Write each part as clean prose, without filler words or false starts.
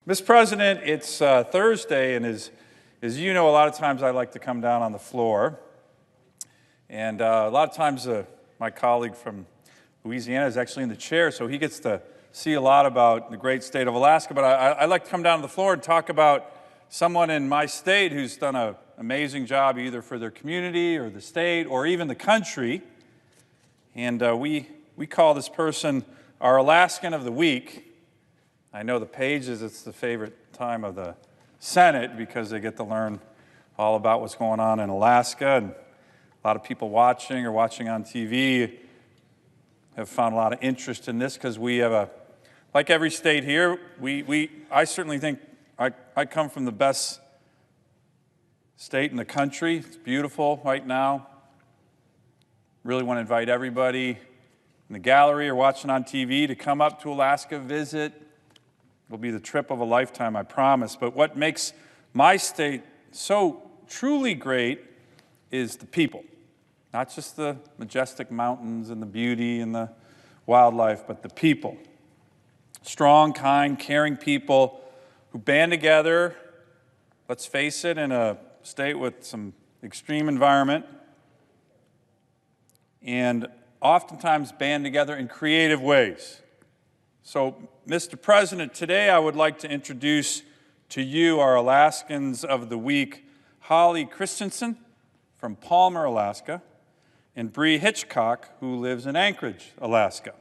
Mr. President, it's Thursday, and as you know, a lot of times I like to come down on the floor. And a lot of times my colleague from Louisiana is actually in the chair, so he gets to see a lot about the great state of Alaska. But I like to come down to the floor and talk about someone in my state who's done an amazing job either for their community or the state or even the country. And we call this person our Alaskan of the Week. I know the pages, it's the favorite time of the Senate because they get to learn all about what's going on in Alaska. And a lot of people watching or watching on TV have found a lot of interest in this because we have like every state here, I certainly think I come from the best state in the country. It's beautiful right now. Really want to invite everybody in the gallery or watching on TV to come up to Alaska, visit. It'll be the trip of a lifetime, I promise. But what makes my state so truly great is the people. Not just the majestic mountains and the beauty and the wildlife, but the people. Strong, kind, caring people who band together, let's face it, in a state with some extreme environment, and oftentimes band together in creative ways. So, Mr. President, today I would like to introduce to you our Alaskans of the Week, Holly Christensen from Palmer, Alaska, and Bree Hitchcock, who lives in Anchorage, Alaska.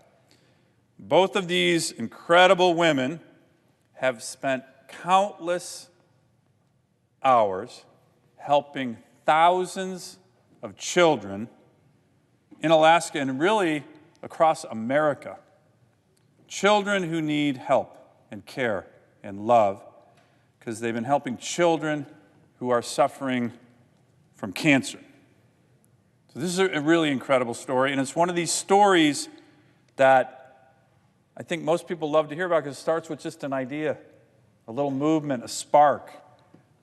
Both of these incredible women have spent countless hours helping thousands of children in Alaska and really across America. Children who need help and care and love because they've been helping children who are suffering from cancer. So this is a really incredible story, and it's one of these stories that I think most people love to hear about because it starts with just an idea, a little movement, a spark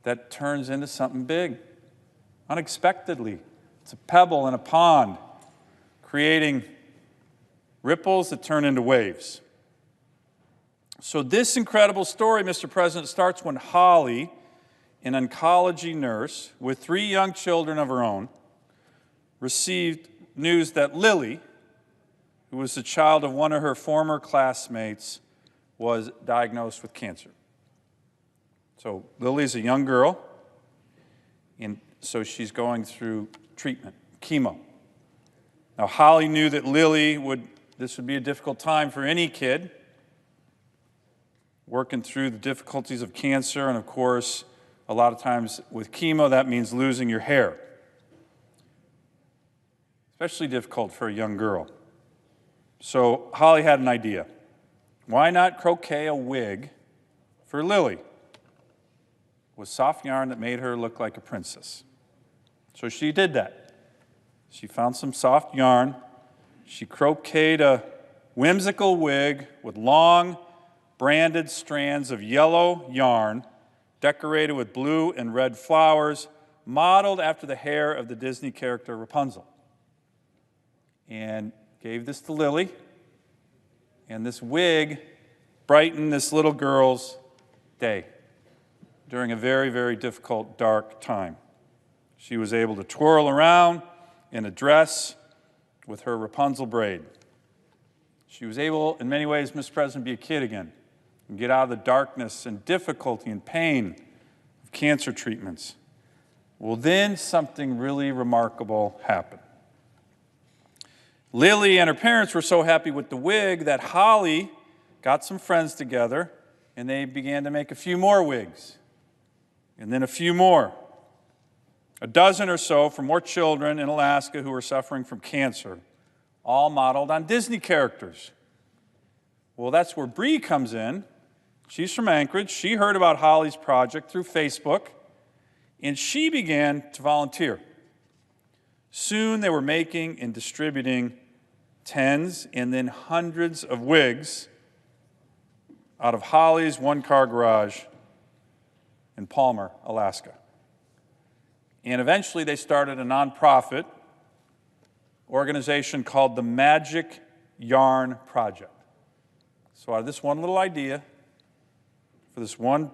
that turns into something big, unexpectedly. It's a pebble in a pond, creating ripples that turn into waves. So this incredible story, Mr. President, starts when Holly, an oncology nurse with 3 young children of her own, received news that Lily, who was the child of one of her former classmates, was diagnosed with cancer. So Lily's a young girl, and so she's going through treatment, chemo. Now Holly knew that this would be a difficult time for any kid, working through the difficulties of cancer, and of course, a lot of times with chemo, that means losing your hair. Especially difficult for a young girl. So Holly had an idea. Why not crochet a wig for Lily with soft yarn that made her look like a princess? So she did that. She found some soft yarn. She crocheted a whimsical wig with long, branded strands of yellow yarn decorated with blue and red flowers, modeled after the hair of the Disney character Rapunzel. And gave this to Lily, and this wig brightened this little girl's day during a very, very difficult, dark time. She was able to twirl around in a dress with her Rapunzel braid. She was able, in many ways, Mr. President, to be a kid again and get out of the darkness and difficulty and pain of cancer treatments. Well, then something really remarkable happened. Lily and her parents were so happy with the wig that Holly got some friends together and they began to make a few more wigs, and then a few more. A dozen or so for more children in Alaska who were suffering from cancer, all modeled on Disney characters. Well, that's where Bree comes in. She's from Anchorage. She heard about Holly's project through Facebook, and she began to volunteer. Soon they were making and distributing tens and then hundreds of wigs out of Holly's one-car garage in Palmer, Alaska. And eventually they started a nonprofit organization called the Magic Yarn Project. So out of this one little idea, for this one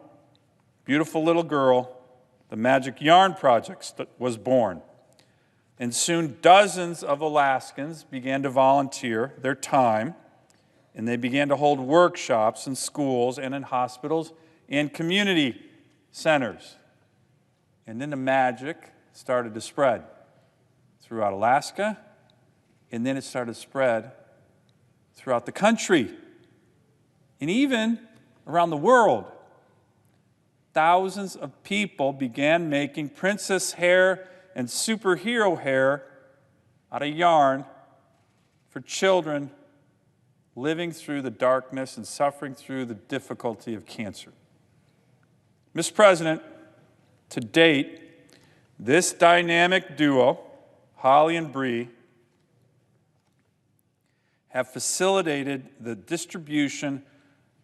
beautiful little girl, the Magic Yarn Project was born. And soon dozens of Alaskans began to volunteer their time, and they began to hold workshops in schools and in hospitals and community centers. And then the magic started to spread throughout Alaska, and then it started to spread throughout the country, and even around the world. Thousands of people began making princess hair and superhero hair out of yarn for children living through the darkness and suffering through the difficulty of cancer. Mr. President, to date, this dynamic duo, Holly and Bree, have facilitated the distribution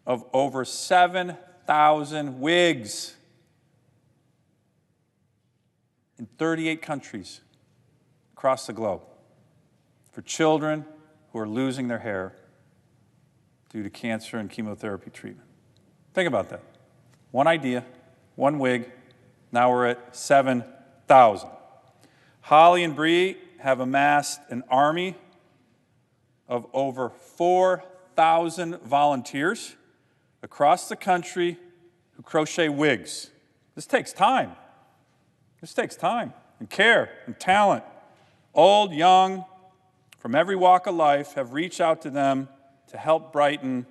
of over 7,000 wigs in 38 countries across the globe for children who are losing their hair due to cancer and chemotherapy treatment. Think about that. One idea, one wig, now we're at 7,000. Holly and Bree have amassed an army of over 4,000 volunteers across the country who crochet wigs. This takes time. This takes time and care and talent. Old, young, from every walk of life have reached out to them to help brighten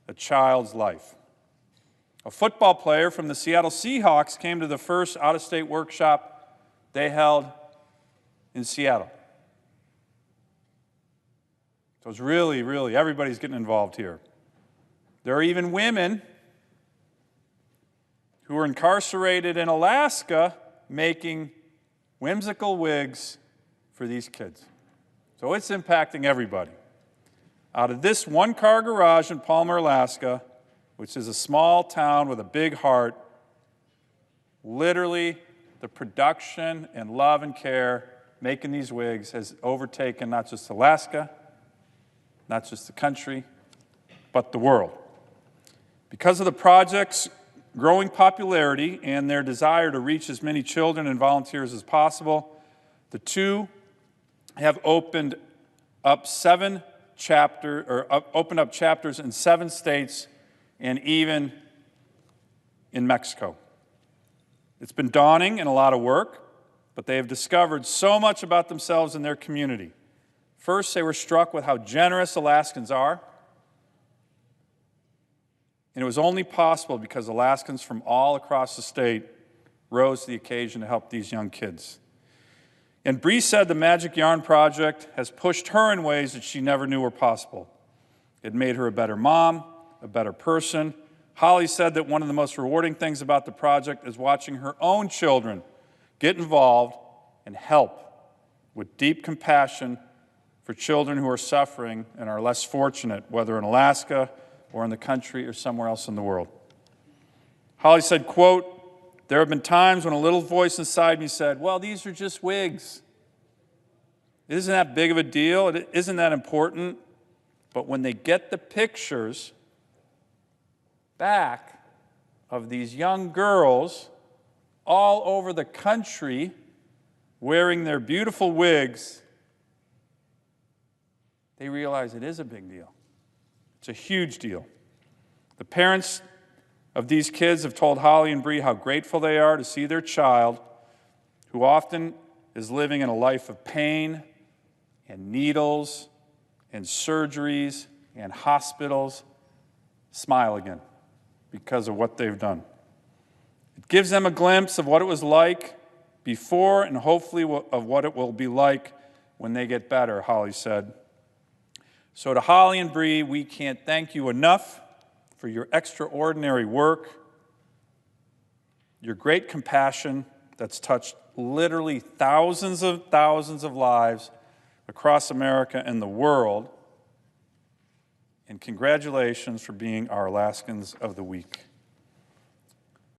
a child's life. A football player from the Seattle Seahawks came to the first out-of-state workshop they held in Seattle. So it's really, everybody's getting involved here. There are even women who are incarcerated in Alaska making whimsical wigs for these kids. So it's impacting everybody. Out of this one-car garage in Palmer, Alaska, which is a small town with a big heart, literally the production and love and care making these wigs has overtaken not just Alaska, not just the country, but the world. Because of the project's growing popularity and their desire to reach as many children and volunteers as possible, the two have opened up chapters in 7 states and even in Mexico. It's been daunting and a lot of work, but they have discovered so much about themselves and their community. First, they were struck with how generous Alaskans are, and it was only possible because Alaskans from all across the state rose to the occasion to help these young kids. And Bree said the Magic Yarn Project has pushed her in ways that she never knew were possible. It made her a better mom, a better person. Holly said that one of the most rewarding things about the project is watching her own children get involved and help with deep compassion for children who are suffering and are less fortunate, whether in Alaska or in the country or somewhere else in the world. Holly said, quote, "There have been times when a little voice inside me said, well, these are just wigs. Isn't that big of a deal? Isn't that important? But when they get the pictures back of these young girls all over the country wearing their beautiful wigs, they realize it is a big deal. It's a huge deal. The parents of these kids have told Holly and Bree how grateful they are to see their child, who often is living in a life of pain and needles and surgeries and hospitals, smile again because of what they've done. It gives them a glimpse of what it was like before and hopefully of what it will be like when they get better, Holly said. So to Holly and Bree, we can't thank you enough for your extraordinary work, your great compassion that's touched literally thousands of lives across America and the world, and congratulations for being our Alaskans of the Week.